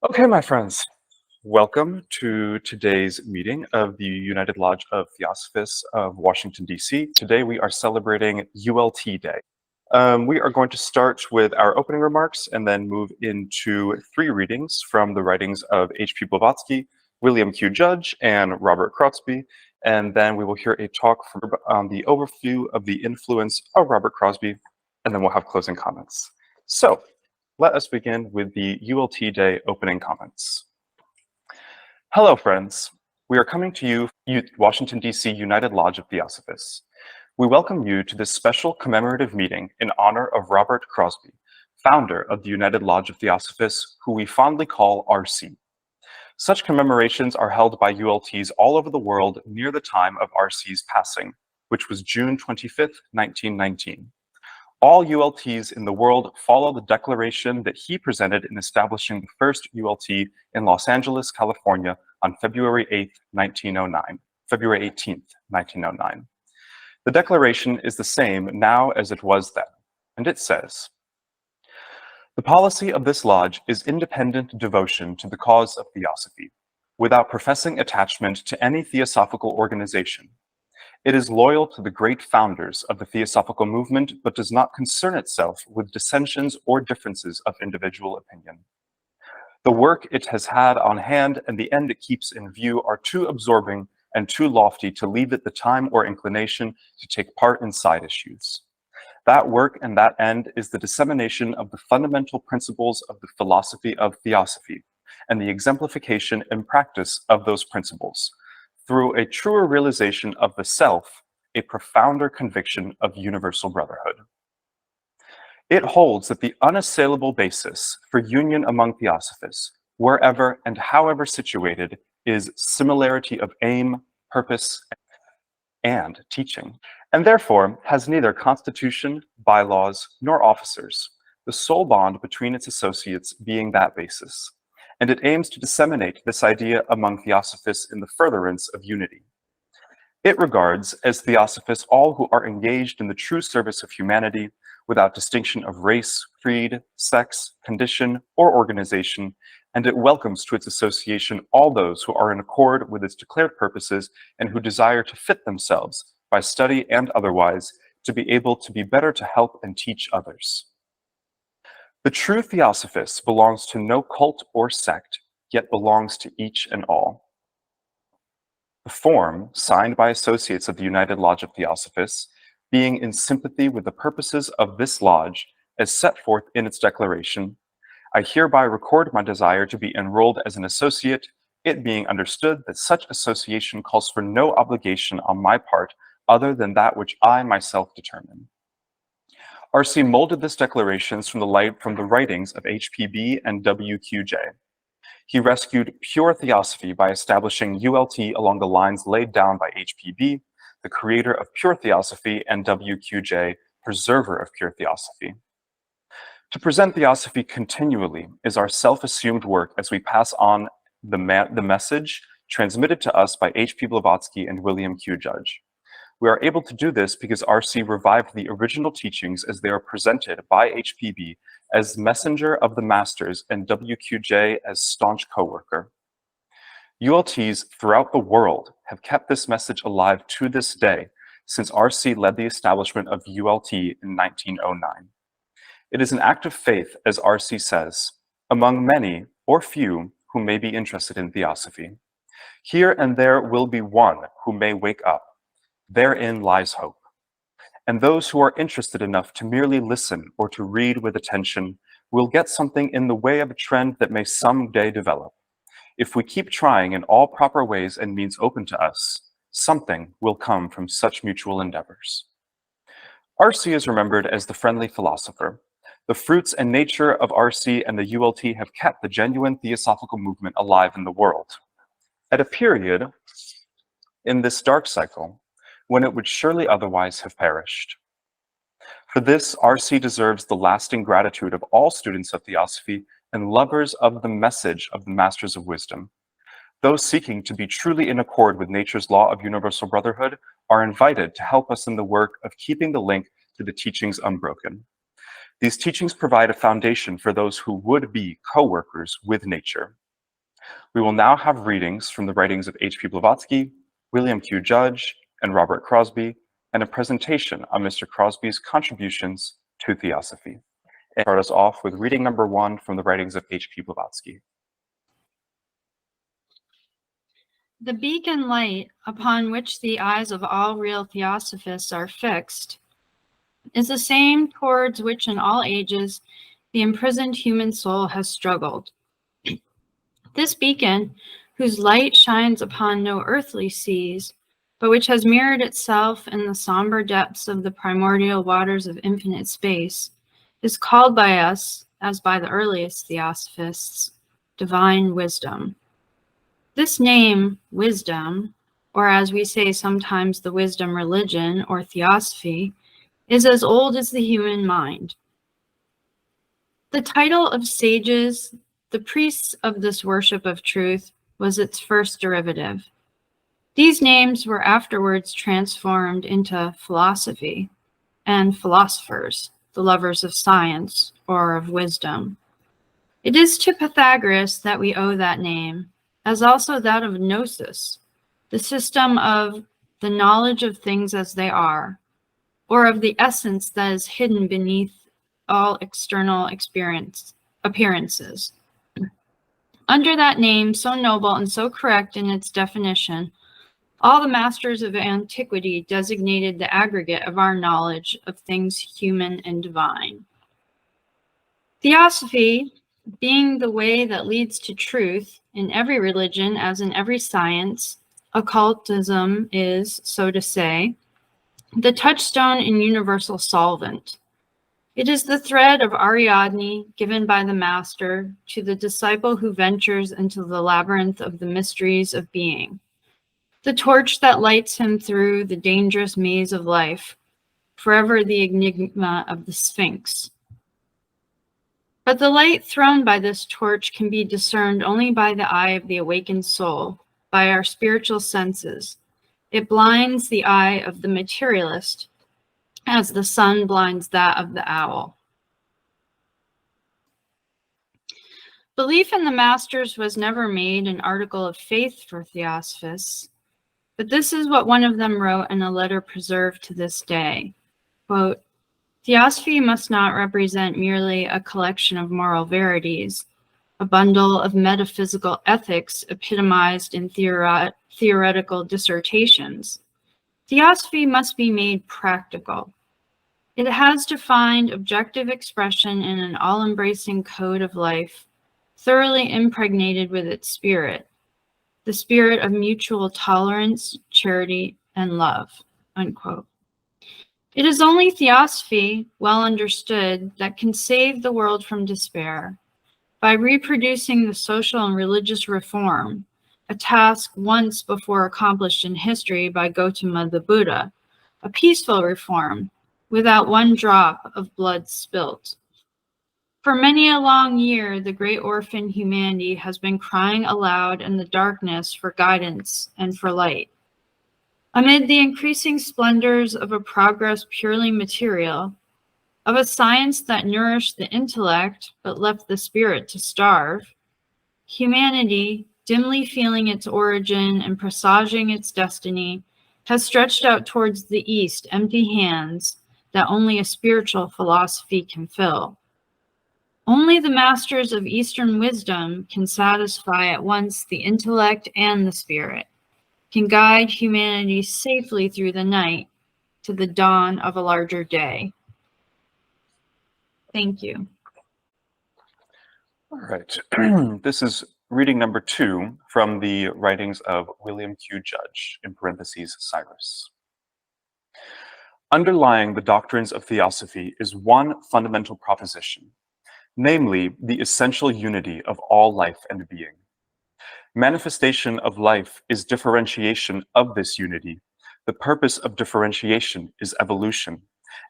Okay, my friends, welcome to today's meeting of the United Lodge of Theosophists of Washington, D.C. Today we are celebrating ULT Day. We are going to start with our opening remarks and then move into 3 readings from the writings of H.P. Blavatsky, W.Q.J, and Robert Crosbie, and then we will hear a talk on the overview of the influence of Robert Crosbie, and then we'll have closing comments. So, let us begin with the ULT Day opening comments. Hello, friends. We are coming to you from Washington, D.C. United Lodge of Theosophists. We welcome you to this special commemorative meeting in honor of Robert Crosbie, founder of the United Lodge of Theosophists, who we fondly call RC. Such commemorations are held by ULTs all over the world near the time of RC's passing, which was June 25th, 1919. All ULTs in the world follow the declaration that he presented in establishing the first ULT in Los Angeles, California on February 18th, 1909. The declaration is the same now as it was then, and it says, "The policy of this lodge is independent devotion to the cause of theosophy, without professing attachment to any theosophical organization. It is loyal to the great founders of the Theosophical Movement, but does not concern itself with dissensions or differences of individual opinion. The work it has had on hand and the end it keeps in view are too absorbing and too lofty to leave it the time or inclination to take part in side issues. That work and that end is the dissemination of the fundamental principles of the philosophy of theosophy, and the exemplification and practice of those principles, through a truer realization of the self, a profounder conviction of universal brotherhood. It holds that the unassailable basis for union among theosophists, wherever and however situated, is similarity of aim, purpose, and teaching, and therefore has neither constitution, bylaws, nor officers, the sole bond between its associates being that basis. And it aims to disseminate this idea among theosophists in the furtherance of unity. It regards as theosophists all who are engaged in the true service of humanity, without distinction of race, creed, sex, condition, or organization, and it welcomes to its association all those who are in accord with its declared purposes and who desire to fit themselves, by study and otherwise, to be able to be better to help and teach others. The true theosophist belongs to no cult or sect, yet belongs to each and all. The form, signed by associates of the United Lodge of Theosophists, being in sympathy with the purposes of this lodge, as set forth in its declaration, I hereby record my desire to be enrolled as an associate, it being understood that such association calls for no obligation on my part other than that which I myself determine." R.C. molded this declaration from the writings of H.P.B. and W.Q.J. He rescued pure theosophy by establishing ULT along the lines laid down by H.P.B., the creator of pure theosophy, and W.Q.J., preserver of pure theosophy. To present theosophy continually is our self-assumed work as we pass on the message transmitted to us by H.P. Blavatsky and W.Q.J. We are able to do this because R.C. revived the original teachings as they are presented by H.P.B. as messenger of the masters and W.Q.J. as staunch co-worker. ULTs throughout the world have kept this message alive to this day since R.C. led the establishment of ULT in 1909. It is an act of faith, as R.C. says, among many or few who may be interested in theosophy. Here and there will be one who may wake up. Therein lies hope. And those who are interested enough to merely listen or to read with attention will get something in the way of a trend that may someday develop. If we keep trying in all proper ways and means open to us, something will come from such mutual endeavors. R.C. is remembered as the friendly philosopher. The fruits and nature of R.C. and the ULT have kept the genuine Theosophical movement alive in the world. At a period in this dark cycle, when it would surely otherwise have perished. For this, R.C. deserves the lasting gratitude of all students of theosophy and lovers of the message of the Masters of Wisdom. Those seeking to be truly in accord with nature's law of universal brotherhood are invited to help us in the work of keeping the link to the teachings unbroken. These teachings provide a foundation for those who would be co-workers with nature. We will now have readings from the writings of H.P. Blavatsky, W.Q.J, and Robert Crosbie, and a presentation on Mr. Crosbie's contributions to Theosophy. And start us off with reading number 1 from the writings of H.P. Blavatsky. The beacon light upon which the eyes of all real Theosophists are fixed is the same towards which in all ages the imprisoned human soul has struggled. This beacon, whose light shines upon no earthly seas, but which has mirrored itself in the somber depths of the primordial waters of infinite space, is called by us, as by the earliest Theosophists, divine wisdom. This name, wisdom, or as we say sometimes the wisdom religion or theosophy, is as old as the human mind. The title of sages, the priests of this worship of truth, was its first derivative. These names were afterwards transformed into philosophy and philosophers, the lovers of science or of wisdom. It is to Pythagoras that we owe that name, as also that of gnosis, the system of the knowledge of things as they are, or of the essence that is hidden beneath all external appearances. Under that name, so noble and so correct in its definition, all the masters of antiquity designated the aggregate of our knowledge of things human and divine. Theosophy, being the way that leads to truth in every religion as in every science, occultism is, so to say, the touchstone and universal solvent. It is the thread of Ariadne given by the master to the disciple who ventures into the labyrinth of the mysteries of being, the torch that lights him through the dangerous maze of life, forever the enigma of the Sphinx. But the light thrown by this torch can be discerned only by the eye of the awakened soul, by our spiritual senses. It blinds the eye of the materialist, as the sun blinds that of the owl. Belief in the masters was never made an article of faith for Theosophists, but this is what one of them wrote in a letter preserved to this day. Quote, Theosophy must not represent merely a collection of moral verities, a bundle of metaphysical ethics epitomized in theoretical dissertations. Theosophy must be made practical. It has to find objective expression in an all-embracing code of life, thoroughly impregnated with its spirit, the spirit of mutual tolerance, charity, and love, unquote. It is only Theosophy, well understood, that can save the world from despair. By reproducing the social and religious reform, a task once before accomplished in history by Gautama the Buddha, a peaceful reform without one drop of blood spilt. For many a long year, the great orphan humanity has been crying aloud in the darkness for guidance and for light. Amid the increasing splendors of a progress purely material, of a science that nourished the intellect but left the spirit to starve, humanity, dimly feeling its origin and presaging its destiny, has stretched out towards the east empty hands that only a spiritual philosophy can fill. Only the masters of Eastern wisdom can satisfy at once the intellect and the spirit, can guide humanity safely through the night to the dawn of a larger day. Thank you. All right. This is reading number 2 from the writings of W.Q.J, in parentheses, Cyrus. Underlying the doctrines of Theosophy is one fundamental proposition, namely the essential unity of all life and being. Manifestation of life is differentiation of this unity. The purpose of differentiation is evolution,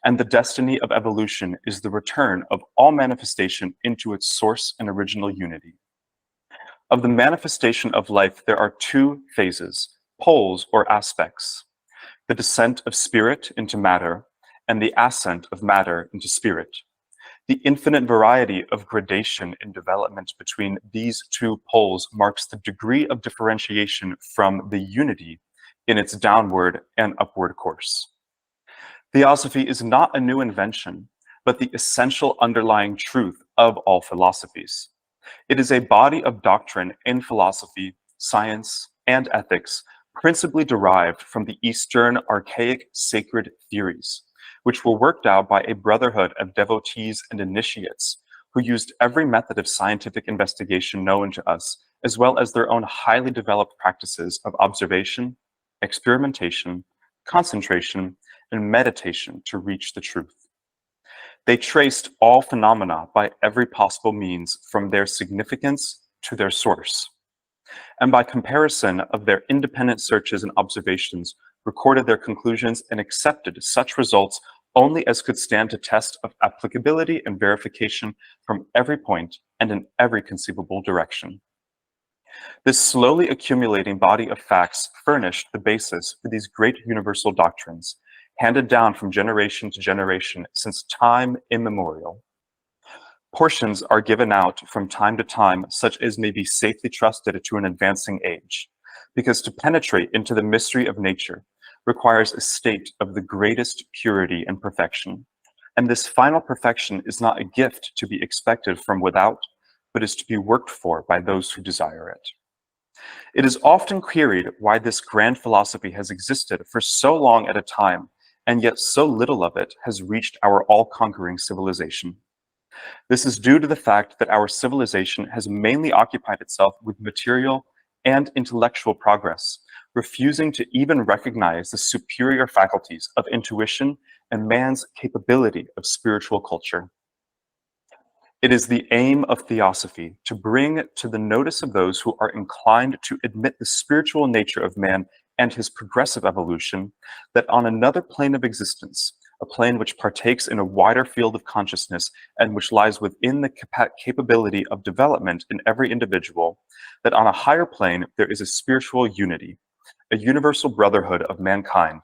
and the destiny of evolution is the return of all manifestation into its source and original unity. Of the manifestation of life, there are 2 phases, poles or aspects: the descent of spirit into matter and the ascent of matter into spirit. The infinite variety of gradation in development between these two poles marks the degree of differentiation from the unity in its downward and upward course. Theosophy is not a new invention, but the essential underlying truth of all philosophies. It is a body of doctrine in philosophy, science, and ethics, principally derived from the Eastern archaic sacred theories, which were worked out by a brotherhood of devotees and initiates who used every method of scientific investigation known to us, as well as their own highly developed practices of observation, experimentation, concentration, and meditation to reach the truth. They traced all phenomena by every possible means from their significance to their source, and by comparison of their independent searches and observations, recorded their conclusions and accepted such results only as could stand to test of applicability and verification from every point and in every conceivable direction. This slowly accumulating body of facts furnished the basis for these great universal doctrines, handed down from generation to generation since time immemorial. Portions are given out from time to time, such as may be safely trusted to an advancing age, because to penetrate into the mystery of nature requires a state of the greatest purity and perfection. And this final perfection is not a gift to be expected from without, but is to be worked for by those who desire it. It is often queried why this grand philosophy has existed for so long at a time, and yet so little of it has reached our all-conquering civilization. This is due to the fact that our civilization has mainly occupied itself with material and intellectual progress, refusing to even recognize the superior faculties of intuition and man's capability of spiritual culture. It is the aim of Theosophy to bring to the notice of those who are inclined to admit the spiritual nature of man and his progressive evolution, that on another plane of existence, a plane which partakes in a wider field of consciousness and which lies within the capability of development in every individual, that on a higher plane there is a spiritual unity, a universal brotherhood of mankind,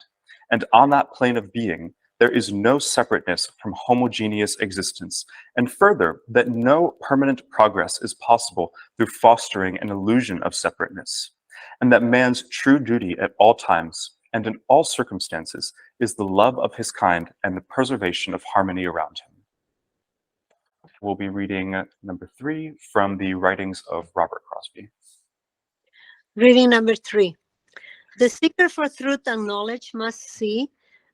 and on that plane of being there is no separateness from homogeneous existence, and further, that no permanent progress is possible through fostering an illusion of separateness, and that man's true duty at all times and in all circumstances is the love of his kind and the preservation of harmony around him. We'll be reading number 3 from the writings of Robert Crosbie. Reading number 3. The seeker for truth and knowledge must see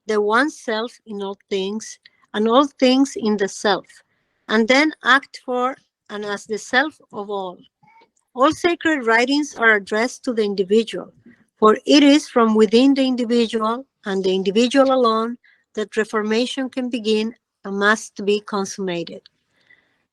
the one self in all things and all things in the self, and then act for and as the self of all. All sacred writings are addressed to the individual, for it is from within the individual and the individual alone that reformation can begin and must be consummated.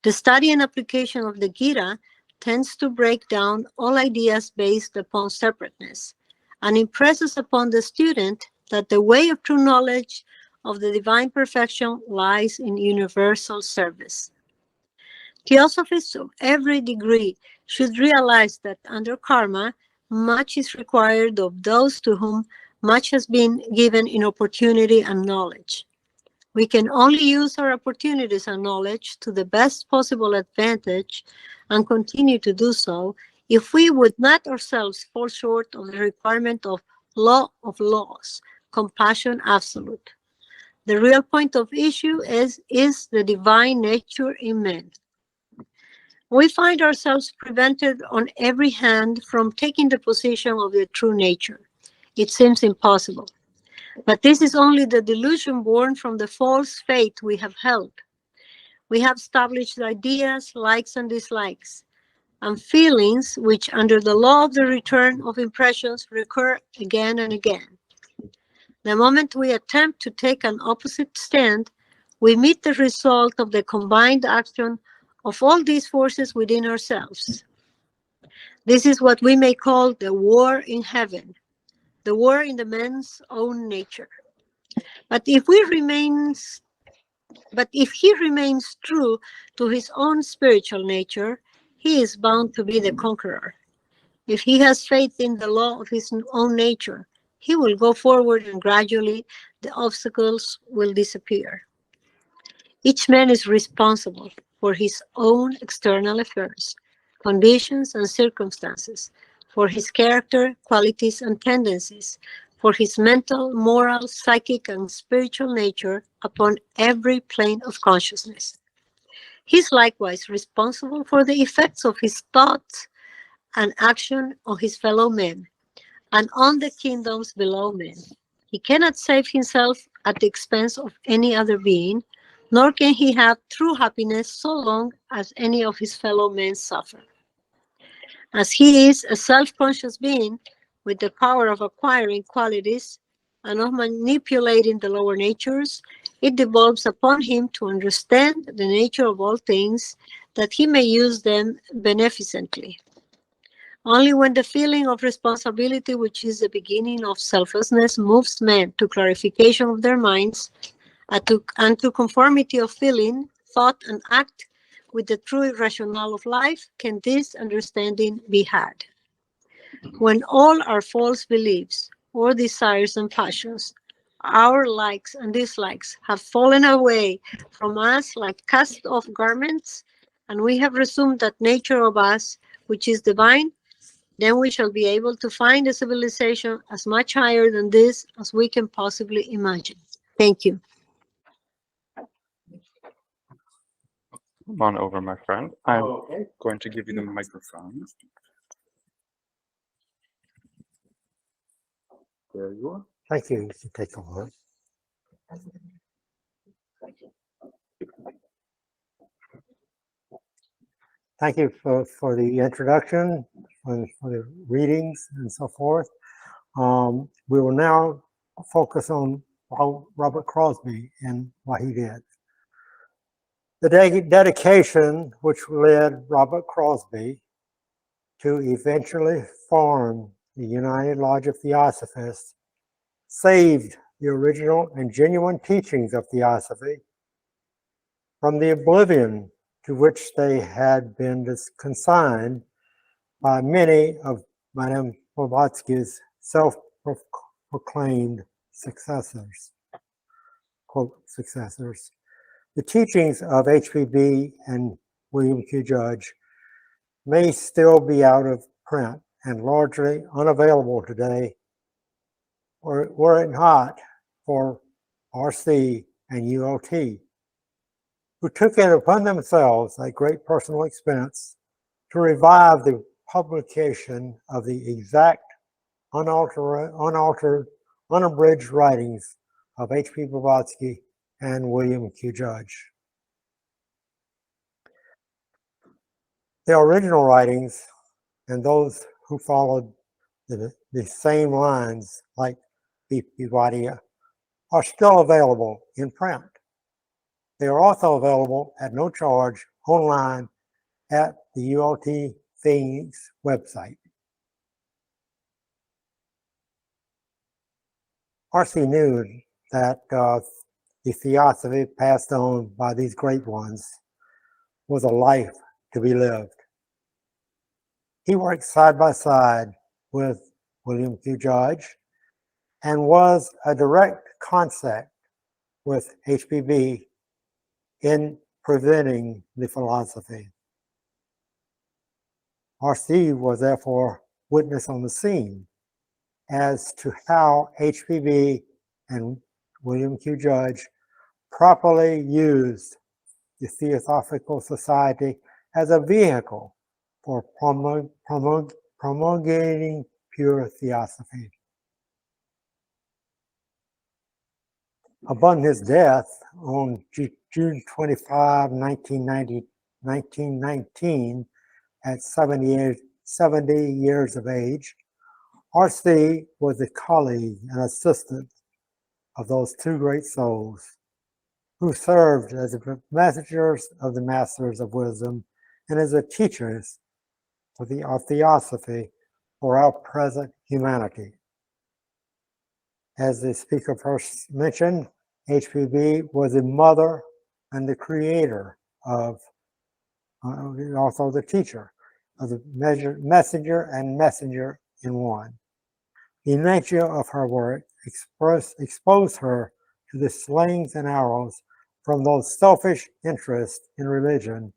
The study and application of the Gita tends to break down all ideas based upon separateness and impresses upon the student that the way of true knowledge of the divine perfection lies in universal service. Theosophists of every degree should realize that under karma, much is required of those to whom much has been given in opportunity and knowledge. We can only use our opportunities and knowledge to the best possible advantage and continue to do so if we would not ourselves fall short of the requirement of law of laws, compassion absolute. The real point of issue is the divine nature in men. We find ourselves prevented on every hand from taking the position of the true nature. It seems impossible. But this is only the delusion born from the false faith we have held. We have established ideas, likes and dislikes, and feelings which under the law of the return of impressions recur again and again. The moment we attempt to take an opposite stand, we meet the result of the combined action of all these forces within ourselves. This is what we may call the war in heaven, the war in the man's own nature. But if he remains true to his own spiritual nature, he is bound to be the conqueror. If he has faith in the law of his own nature, he will go forward and gradually the obstacles will disappear. Each man is responsible for his own external affairs, conditions, and circumstances, for his character, qualities, and tendencies, for his mental, moral, psychic, and spiritual nature upon every plane of consciousness. He is likewise responsible for the effects of his thoughts and action on his fellow men and on the kingdoms below men. He cannot save himself at the expense of any other being, nor can he have true happiness so long as any of his fellow men suffer. As he is a self-conscious being with the power of acquiring qualities and of manipulating the lower natures, it devolves upon him to understand the nature of all things, that he may use them beneficently. Only when the feeling of responsibility, which is the beginning of selflessness, moves men to clarification of their minds and to conformity of feeling, thought, and act with the true rationale of life, can this understanding be had. When all our false beliefs or desires and passions, our likes and dislikes, have fallen away from us like cast off garments, and we have resumed that nature of us which is divine, then we shall be able to find a civilization as much higher than this as we can possibly imagine. Thank you. Come on over, my friend. I'm going to give you the microphone. There you are. Thank you. You can take over. Thank you for the introduction, for the readings and so forth. We will now focus on Robert Crosbie and what he did. The dedication which led Robert Crosbie to eventually form the United Lodge of Theosophists saved the original and genuine teachings of Theosophy from the oblivion to which they had been consigned by many of Madame Blavatsky's self-proclaimed successors, quote, successors. The teachings of H.P.B. and W.Q.J may still be out of print and largely unavailable today, or were it not for R.C. and ULT, who took it upon themselves at great personal expense to revive the publication of the exact, unaltered, unabridged writings of H.P. Blavatsky and W.Q.J. The original writings and those who followed the same lines, like P.P. are still available in print. They are also available at no charge online at the ULT Phoenix website. R.C. knew that the theosophy passed on by these great ones was a life to be lived. He worked side by side with W.Q.J and was a direct contact with H.P.B. in presenting the philosophy. R.C. was therefore witness on the scene as to how H.P.B. and W.Q.J properly used the Theosophical Society as a vehicle for promulgating pure theosophy. Upon his death on June 25, 1919, at 70 years of age, R.C. was a colleague and assistant of those two great souls who served as the messengers of the Masters of Wisdom and as the teachers of Theosophy for our present humanity. As the speaker first mentioned, H.P.B. was the mother and the creator of, also the teacher of the messenger and messenger in one. The nature of her work exposed her to the slings and arrows from those selfish interests in religion,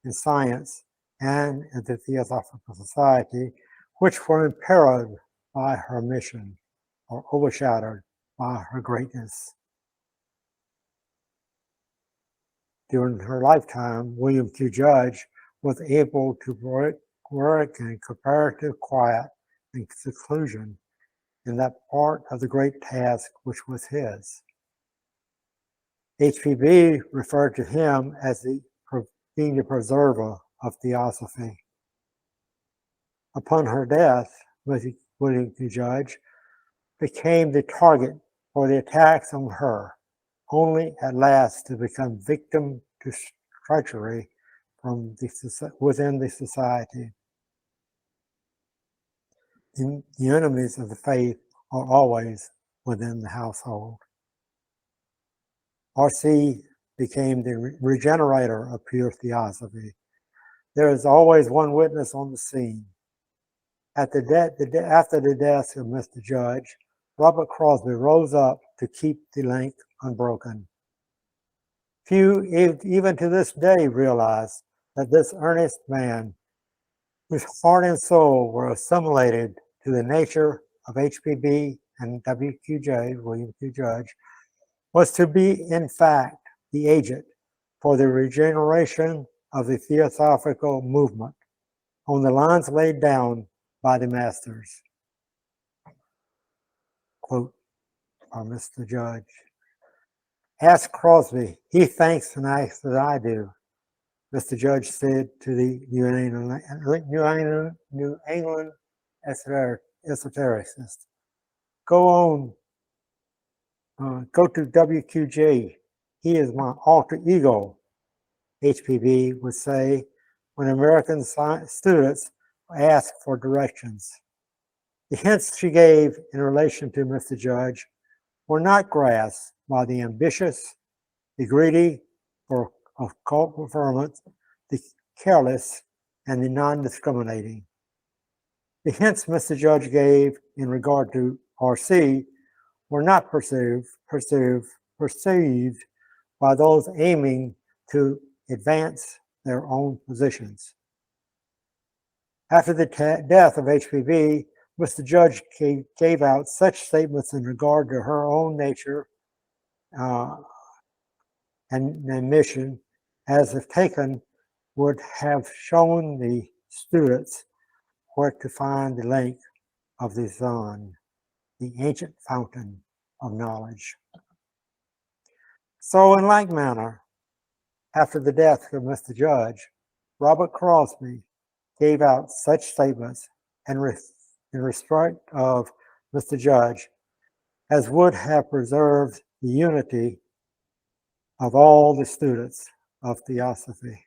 in science, and in the Theosophical Society, which were imperiled by her mission or overshadowed by her greatness. During her lifetime, W.Q.J was able to work in comparative quiet and seclusion in that part of the great task which was his. H.P.B referred to him as being the preserver of theosophy. Upon her death, W.Q.J became the target for the attacks on her, only at last to become victim to treachery from within the society. The enemies of the faith are always within the household. R.C. became the regenerator of pure theosophy. There is always one witness on the scene. After the death of Mr. Judge, Robert Crosbie rose up to keep the link unbroken. Few, even to this day, realize that this earnest man, whose heart and soul were assimilated to the nature of H.P.B and W.Q.J, William Q. Judge, was to be, in fact, the agent for the regeneration of the Theosophical Movement on the lines laid down by the masters. Quote from Mr. Judge. Ask Crosbie, he thinks and acts as I do, Mr. Judge said to the New England esotericists. Go to W.Q.J. He is my alter ego, H.P.B would say when American students asked for directions. The hints she gave in relation to Mr. Judge were not grasped by the ambitious, the greedy for occult preferment, the careless, and the non-discriminating. The hints Mr. Judge gave in regard to R.C. were not perceived by those aiming to advance their own positions. After the death of H.P.B, Mr. Judge gave out such statements in regard to her own nature and mission as if taken would have shown the students where to find the lake of the Zon, the ancient fountain of knowledge. So in like manner, after the death of Mr. Judge, Robert Crosbie gave out such statements in respect of Mr. Judge as would have preserved the unity of all the students of Theosophy.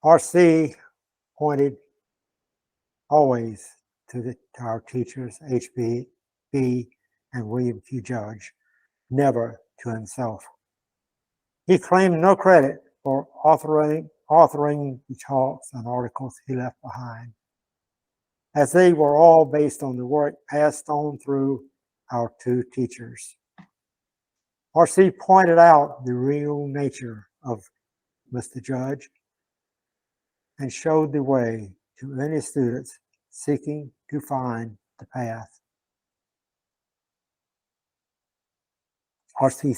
R.C. pointed always to our teachers, H.P.B and William Q. Judge, never to himself. He claimed no credit for authoring the talks and articles he left behind, as they were all based on the work passed on through our two teachers. R.C. pointed out the real nature of Mr. Judge and showed the way to any students seeking to find the path. R.C.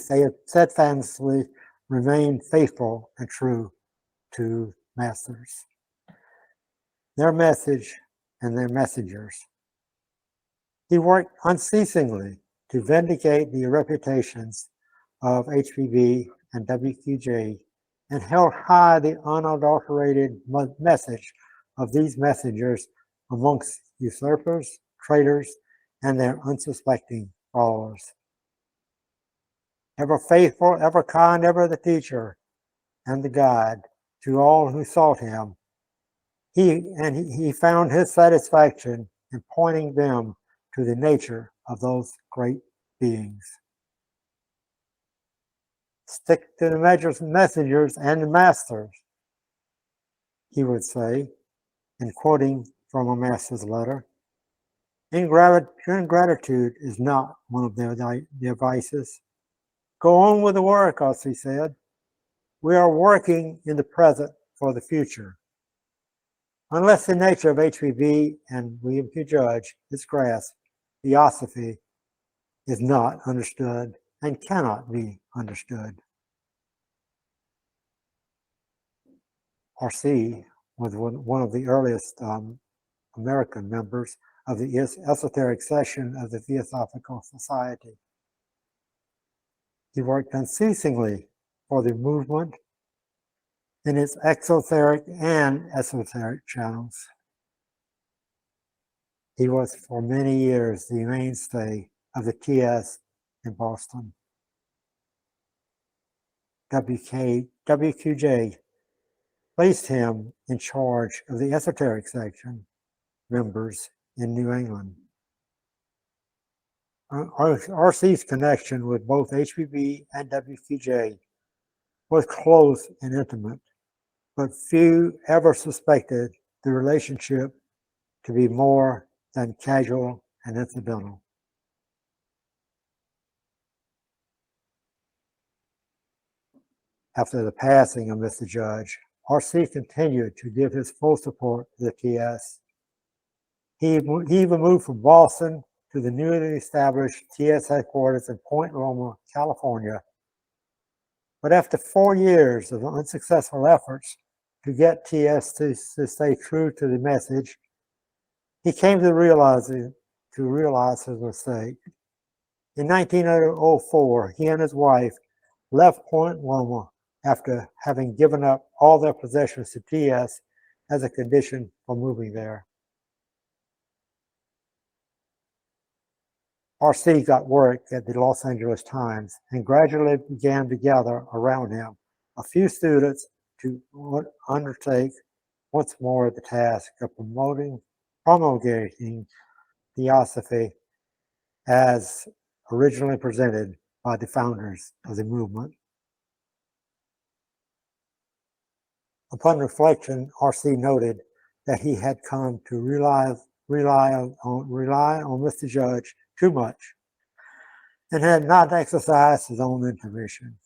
steadfastly remained faithful and true to masters, their message, and their messengers. He worked unceasingly to vindicate the reputations of H.P.B and W.Q.J and held high the unadulterated message of these messengers amongst usurpers, traitors, and their unsuspecting followers. Ever faithful, ever kind, ever the teacher and the guide to all who sought him, he found his satisfaction in pointing them to the nature of those great beings. Stick to the messengers and the masters, he would say, in quoting from a master's letter. Ingratitude is not one of their vices. Go on with the work, R.C. said. We are working in the present for the future. Unless the nature of H.P.B. and W.Q.J is grasped, Theosophy is not understood and cannot be understood. R.C. was one of the earliest American members of the Esoteric Section of the Theosophical Society. He worked unceasingly for the movement in its exoteric and esoteric channels. He was for many years the mainstay of the TS in Boston. W.Q.J placed him in charge of the Esoteric Section members in New England. R.C.'s connection with both H.P.B. and W.Q.J was close and intimate, but few ever suspected the relationship to be more than casual and incidental. After the passing of Mr. Judge, R.C. continued to give his full support to the TS. He even moved from Boston to the newly established TS headquarters in Point Loma, California. But after 4 years of unsuccessful efforts to get TS to stay true to the message, he came to realize his mistake. In 1904, he and his wife left Point Loma after having given up all their possessions to TS as a condition for moving there. R.C. got work at the Los Angeles Times and gradually began to gather around him a few students to undertake once more the task of promulgating Theosophy as originally presented by the founders of the movement. Upon reflection, R.C. noted that he had come to rely on Mr. Judge too much and had not exercised his own intuition.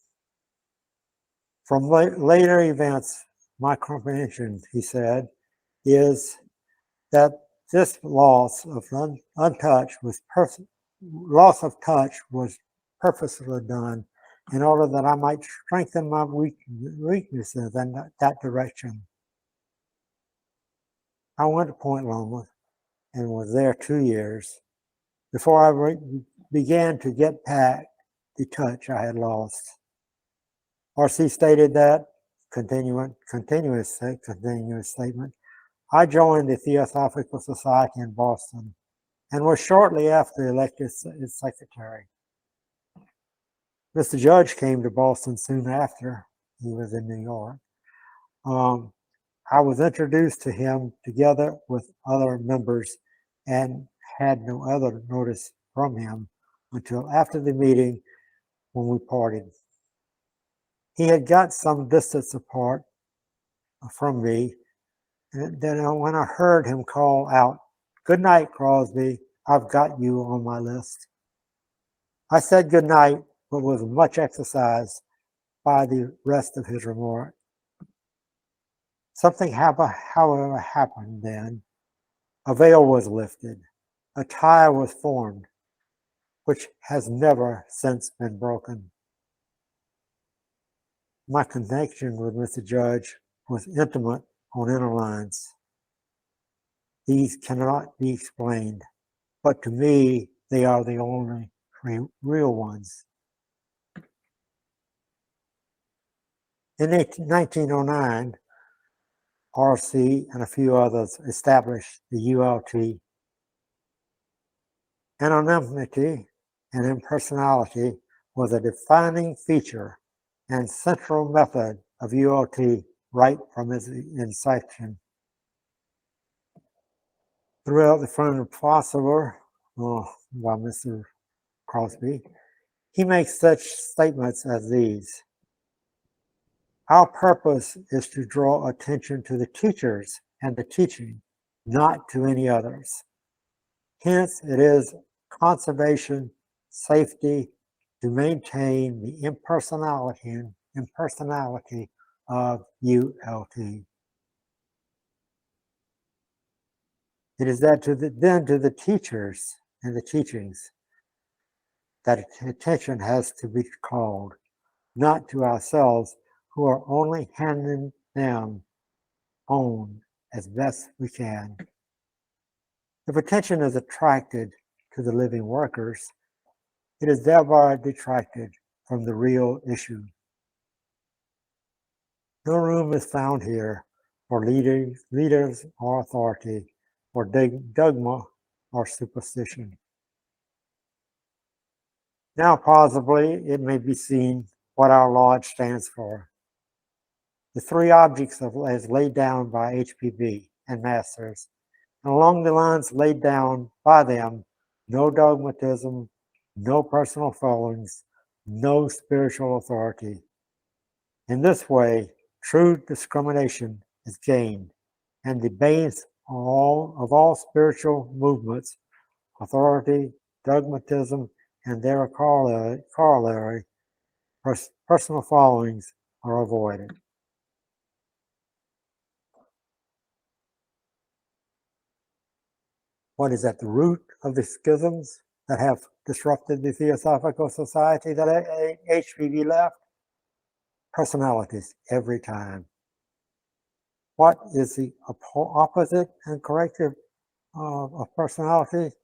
From later events, my comprehension, he said, is that this loss of touch was purposely done in order that I might strengthen my weaknesses in that direction. I went to Point Loma and was there 2 years before I began to get back the touch I had lost. R.C. stated that, continuous statement, I joined the Theosophical Society in Boston and was shortly after elected its secretary. Mr. Judge came to Boston soon after. He was in New York. I was introduced to him together with other members and had no other notice from him until after the meeting when we parted. He had got some distance apart from me, and then when I heard him call out, "Good night, Crosbie, I've got you on my list." I said good night, but was much exercised by the rest of his remark. Something, however, happened then. A veil was lifted. A tie was formed, which has never since been broken. My connection with Mr. Judge was intimate on inner lines. These cannot be explained, but to me, they are the only real ones. In 1909, R.C. and a few others established the ULT. Anonymity and impersonality was a defining feature and central method of ULT right from its inception. Throughout the front philosopher by Mr. Crosbie, he makes such statements as these. Our purpose is to draw attention to the teachers and the teaching, not to any others. Hence, it is conservation, safety, to maintain the impersonality of ULT. It is then to the teachers and the teachings that attention has to be called, not to ourselves who are only handing them on as best we can. If attention is attracted to the living workers, it is thereby detracted from the real issue. No room is found here for leaders or authority, or dogma or superstition. Now, possibly, it may be seen what our lodge stands for. The three objects as laid down by H.P.B. and Masters, and along the lines laid down by them, no dogmatism, no personal feelings, no spiritual authority. In this way, true discrimination is gained, and the base of all spiritual movements, authority, dogmatism, and their corollary, personal followings, are avoided. What is at the root of the schisms that have disrupted the Theosophical Society that H.P.B. left? Personalities every time. What is the opposite and corrective of personality?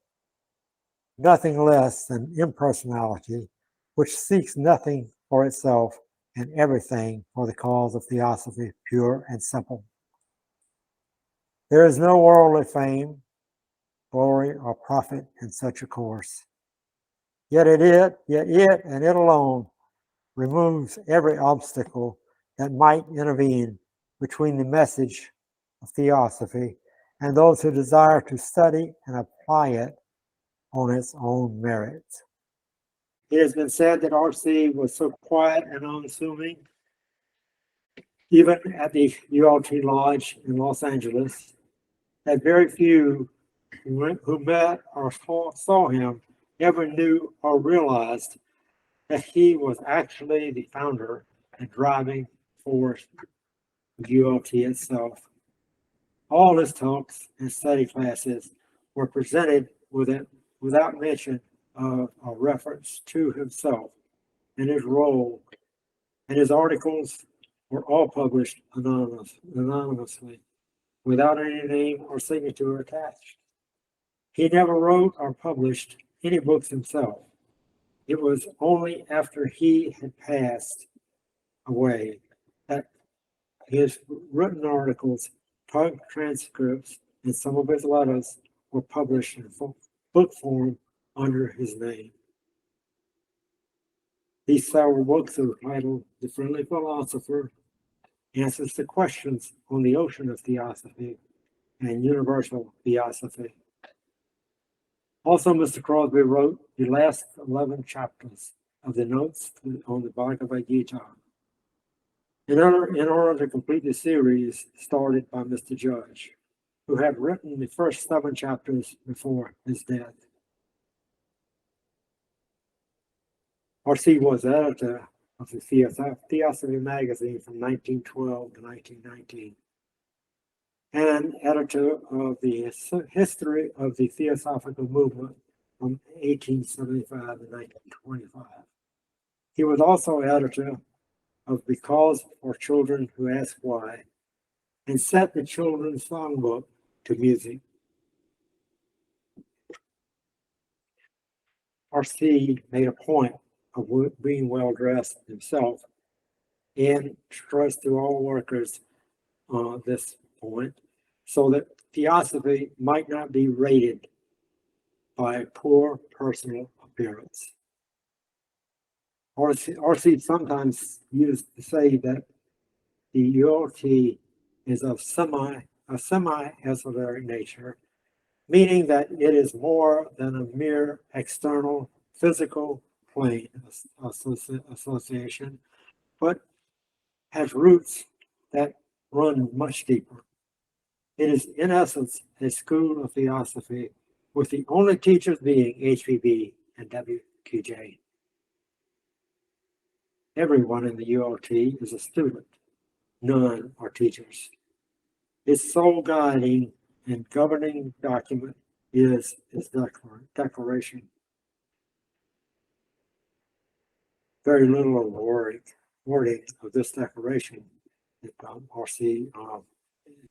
Nothing less than impersonality, which seeks nothing for itself and everything for the cause of Theosophy, pure and simple. There is no worldly fame, glory, or profit in such a course. Yet it and it alone removes every obstacle that might intervene between the message of Theosophy and those who desire to study and apply it on its own merits. It has been said that R.C. was so quiet and unassuming, even at the ULT Lodge in Los Angeles, that very few who met or saw him ever knew or realized that he was actually the founder and driving force of ULT itself. All his talks and study classes were presented without mention of a reference to himself and his role, and his articles were all published anonymously, without any name or signature attached. He never wrote or published any books himself. It was only after he had passed away that his written articles, talk transcripts, and some of his letters were published in book form under his name. These several books are titled The Friendly Philosopher, Answers to Questions on the Ocean of Theosophy, and Universal Theosophy. Also, Mr. Crosbie wrote the last 11 chapters of the notes on the Bhagavad Gita. In order to complete the series started by Mr. Judge, who had written the first 7 chapters before his death. R.C. was editor of the Theosophy magazine from 1912 to 1919, and editor of the History of the Theosophical Movement from 1875 to 1925. He was also editor of Because for Children Who Ask Why, and set the children's songbook to music. R.C. made a point of being well dressed himself and stressed to all workers on this point so that Theosophy might not be rated by poor personal appearance. R.C. sometimes used to say that the ULT is of semi-esoteric nature, meaning that it is more than a mere external physical plane association, but has roots that run much deeper. It is, in essence, a school of Theosophy, with the only teachers being H.P.B. and W.Q.J. Everyone in the ULT is a student. None are teachers. Its sole guiding and governing document is its declaration. Very little of the wording of this declaration that RC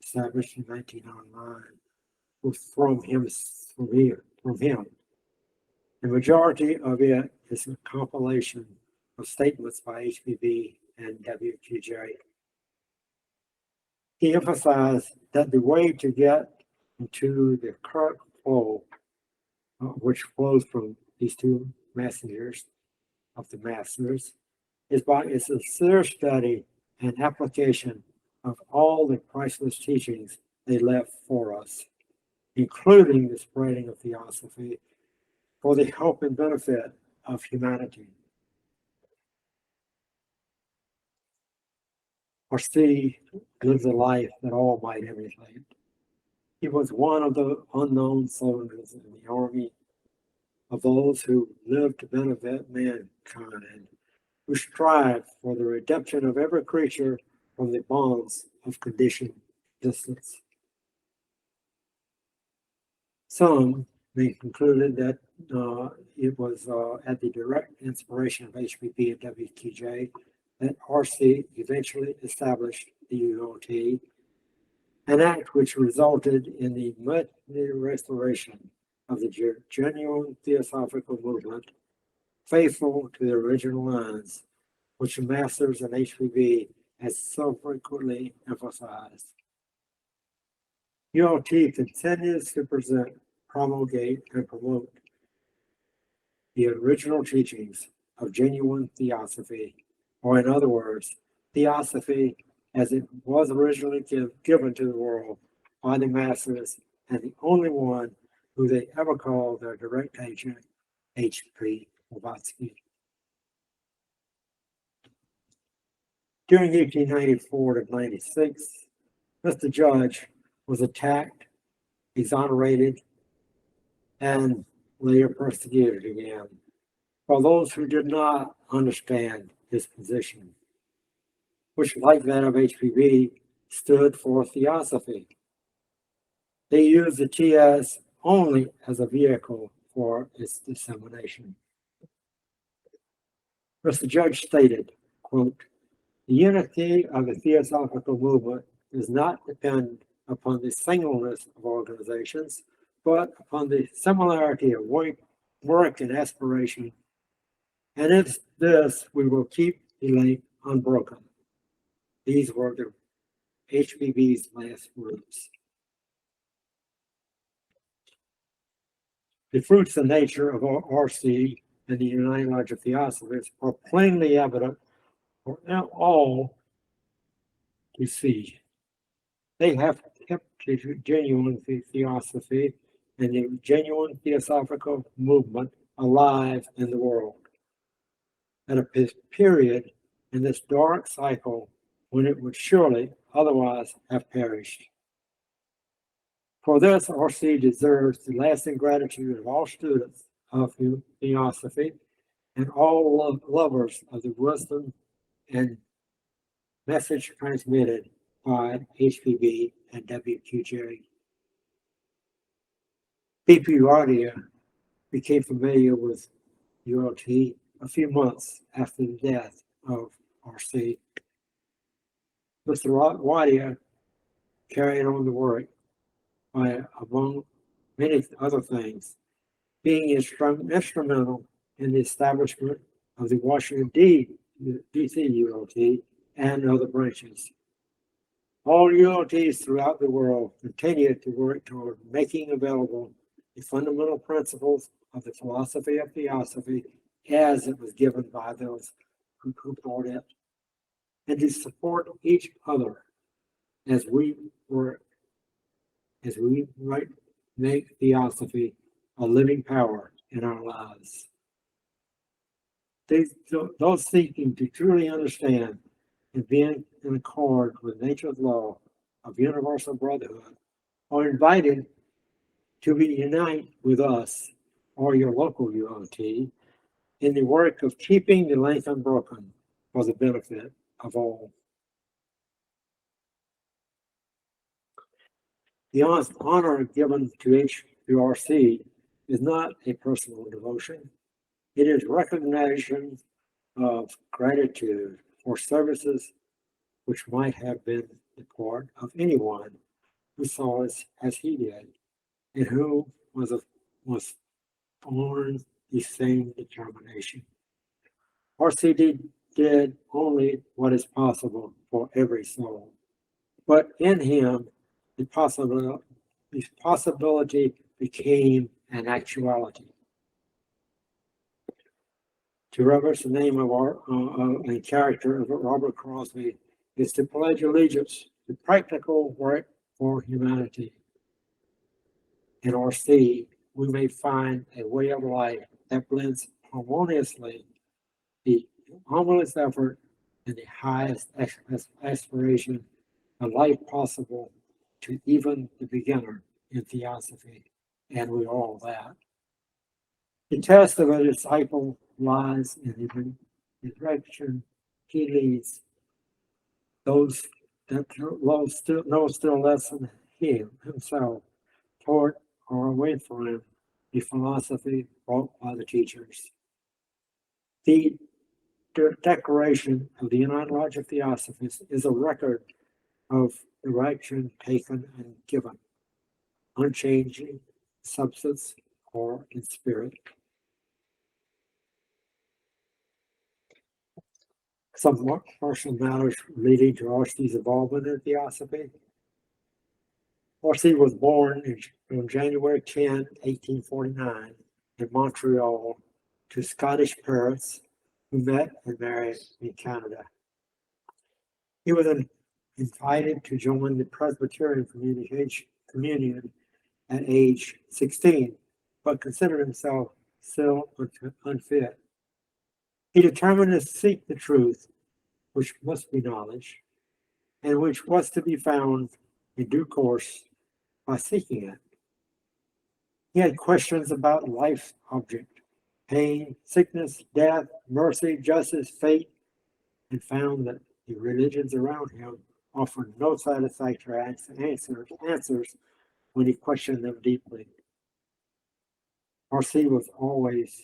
established in 1909 was from him. The majority of it is a compilation of statements by H.P.B and W.Q.J. He emphasized that the way to get into the current flow, which flows from these two messengers of the masters, is by a sincere study and application of all the priceless teachings they left for us, including the spreading of Theosophy for the help and benefit of humanity. R.C. lived a life that all might emulate. He was one of the unknown soldiers in the army of those who lived to benefit mankind, who strived for the redemption of every creature from the bonds of conditioned existence. Some may concluded that it was at the direct inspiration of H.P.B and W.Q.J that R.C. eventually established the ULT, an act which resulted in the restoration of the genuine Theosophical Movement, faithful to the original lines, which the Masters and H.P.B has so frequently emphasized. ULT continues to present, promulgate, and promote the original teachings of genuine Theosophy, or in other words, Theosophy as it was originally given to the world by the Masters and the only one who they ever called their direct agent, H.P. Blavatsky. During 1894 to 96, Mr. Judge was attacked, exonerated, and later persecuted again by those who did not understand his position, which, like that of H.P.B, stood for Theosophy. They used the TS only as a vehicle for its dissemination. Mr. Judge stated, quote, "The unity of the Theosophical Movement does not depend upon the singleness of organizations, but upon the similarity of work and aspiration, and in this we will keep the link unbroken." These were the H.P.B's last words. The fruits and nature of R.C. and the United Lodge of Theosophists are plainly evident for all to see. They have kept the genuine Theosophy and the genuine Theosophical Movement alive in the world at a period in this dark cycle when it would surely otherwise have perished. For this, R.C. deserves the lasting gratitude of all students of Theosophy and all lovers of the wisdom and message transmitted by H.P.B and W.Q.J. P.P. Wadia became familiar with ULT a few months after the death of R.C. Mr. Wadia carried on the work by, among many other things, being instrumental in the establishment of the Washington, D.C. ULT and other branches. All ULTs throughout the world continue to work toward making available the fundamental principles of the philosophy of Theosophy as it was given by those who taught it, and to support each other as we might make Theosophy a living power in our lives. Those seeking to truly understand and be in accord with nature's law of universal brotherhood are invited to unite with us or your local ULT in the work of keeping the link unbroken for the benefit of all. The honor given to HPRC is not a personal devotion. It is recognition of gratitude for services which might have been the part of anyone who saw us as he did, and who was born the same determination. RCD did only what is possible for every soul, but in him the possibility became an actuality. To reverence the name of our and character of Robert Crosbie is to pledge allegiance to practical work for humanity. In RC, we may find a way of life that blends harmoniously the humblest effort and the highest aspiration of life possible to even the beginner in theosophy, and we are all that. The test of a disciple lies in the direction he leads those that know still less than himself toward or away from the philosophy brought by the teachers. The Declaration of the United Lodge of Theosophists is a record of direction taken and given, unchanging substance or in spirit. Some more partial matters relating to R.C.'s involvement in theosophy. R.C. was born on January 10, 1849, in Montreal, to Scottish parents who met and married in Canada. He was invited to join the Presbyterian communion at age 16, but considered himself still unfit. He determined to seek the truth, which must be knowledge, and which was to be found in due course by seeking it. He had questions about life's object, pain, sickness, death, mercy, justice, fate, and found that the religions around him offered no satisfactory answers when he questioned them deeply. R.C. was always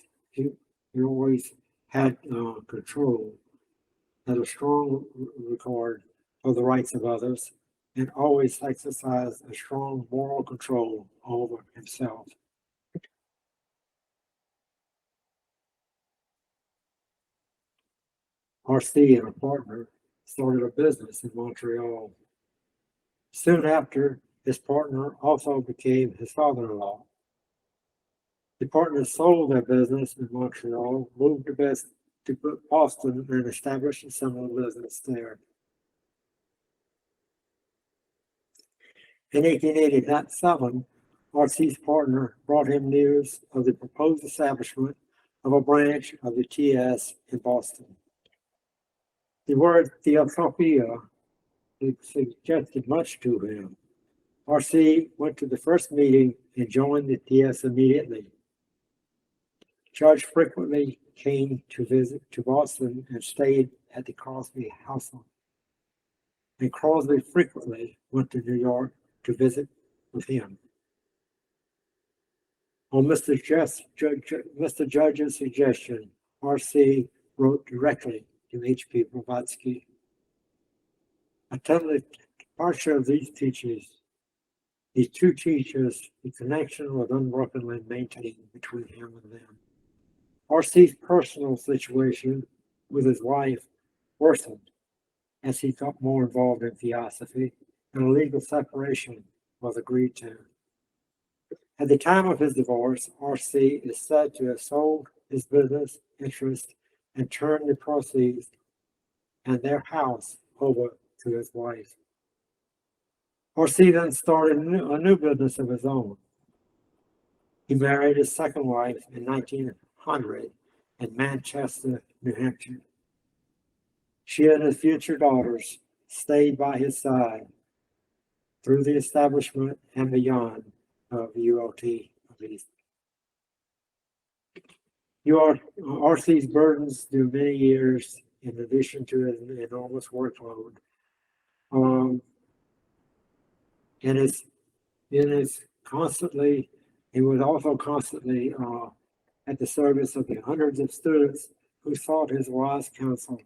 had control, had a strong regard for the rights of others, and always exercised a strong moral control over himself. R.C. and a partner started a business in Montreal. Soon after, his partner also became his father-in-law. The partners sold their business in Montreal, moved to Boston, and established a similar business there. In 1887, R.C.'s partner brought him news of the proposed establishment of a branch of the TS in Boston. The word Theosophia suggested much to him. R.C. went to the first meeting and joined the TS immediately. Judge frequently came to visit to Boston and stayed at the Crosbie household. And Crosbie frequently went to New York to visit with him. On Mr. Judge's suggestion, R.C. wrote directly to H.P. Blavatsky. Until the departure of these two teachers, the connection was unbrokenly maintained between him and them. R.C.'s personal situation with his wife worsened as he got more involved in theosophy, and a legal separation was agreed to. At the time of his divorce, R.C. is said to have sold his business interest and turned the proceeds and their house over to his wife. R.C. then started a new business of his own. He married his second wife in 1900 in Manchester, New Hampshire. She and his future daughters stayed by his side through the establishment and beyond of ULT. R.C.'s burdens through many years in addition to his enormous workload. And he was also constantly at the service of the hundreds of students who sought his wise counsel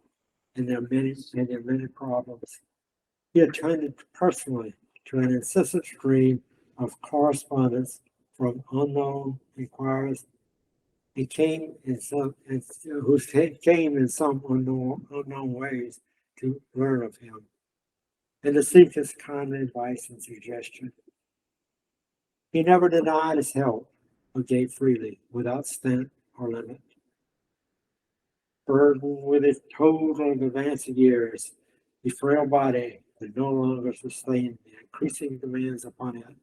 in their many problems. He attended personally to an incessant stream of correspondence from unknown inquirers. He came in some unknown ways to learn of him and to seek his kind advice and suggestion. He never denied his help or gave freely without stint or limit. Burdened with his total of advancing years, his frail body could no longer sustain the increasing demands upon it.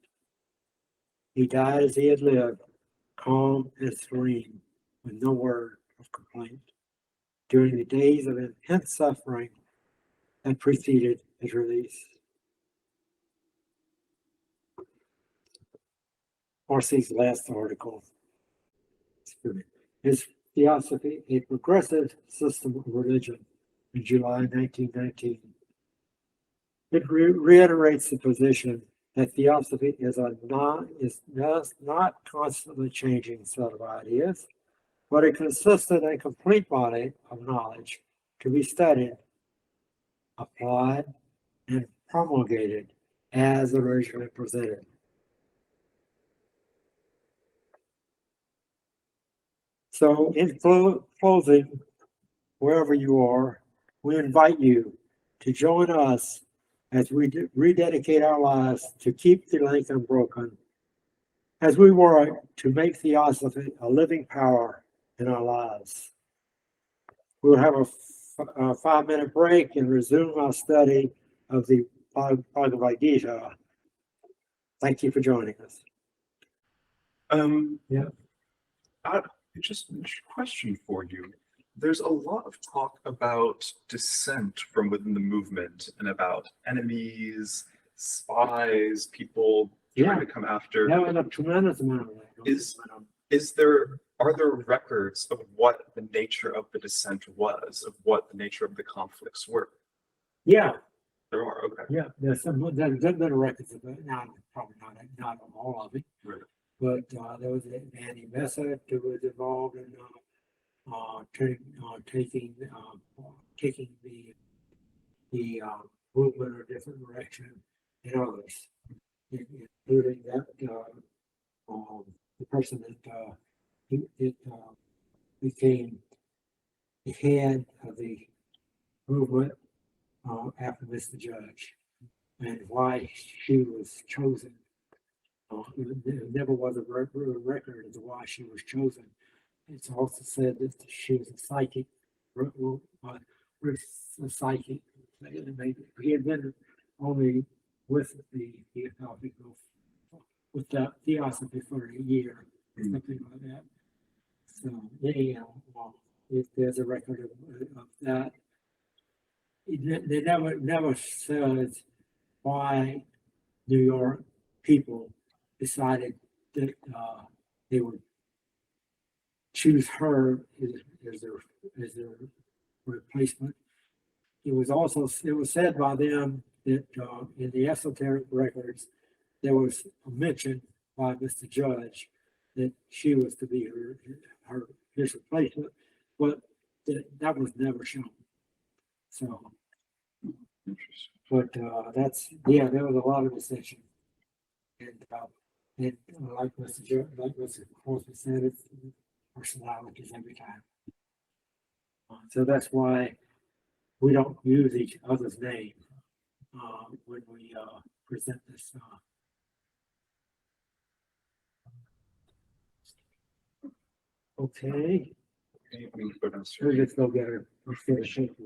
He died as he had lived, calm and serene, with no word of complaint, during the days of intense suffering that preceded his release. Marcy's last article. His Theosophy, a Progressive System of Religion, in July 1919. It reiterates the position that Theosophy is not constantly changing set of ideas, but a consistent and complete body of knowledge to be studied, applied, and promulgated as originally presented. So, in closing, wherever you are, we invite you to join us as we rededicate our lives to keep the link unbroken, as we work to make Theosophy a living power in our lives. We'll have a 5-minute break and resume our study of the Bhagavad Gita. Thank you for joining us. Just a question for you. There's a lot of talk about dissent from within the movement and about enemies, spies, people trying to come after. Yeah, a tremendous amount of that. Are there records of what the nature of the dissent was, of what the nature of the conflicts were? Yeah. There are, okay. Yeah, there's better records of it. Probably not all of it. Right. But there was Andy Messert who was involved in taking the movement in a different direction, and others, including that the person that became the head of the movement after Mr. Judge, and why she was chosen. There never was a record as to why she was chosen. It's also said that she was a psychic. He had been only with the Theosophy for a year, something like that. So anyhow, if there's a record of that, they never says why New York people decided that they would choose her as their replacement. It was said by them that in the esoteric records there was a mention by Mr. Judge that she was to be his replacement, but that was never shown. So, but there was a lot of dissension, and like Mr. Crosbie said, it's personalities every time. So that's why we don't use each other's name when we present this. Okay. We can go downstairs. We'll just go get a shape.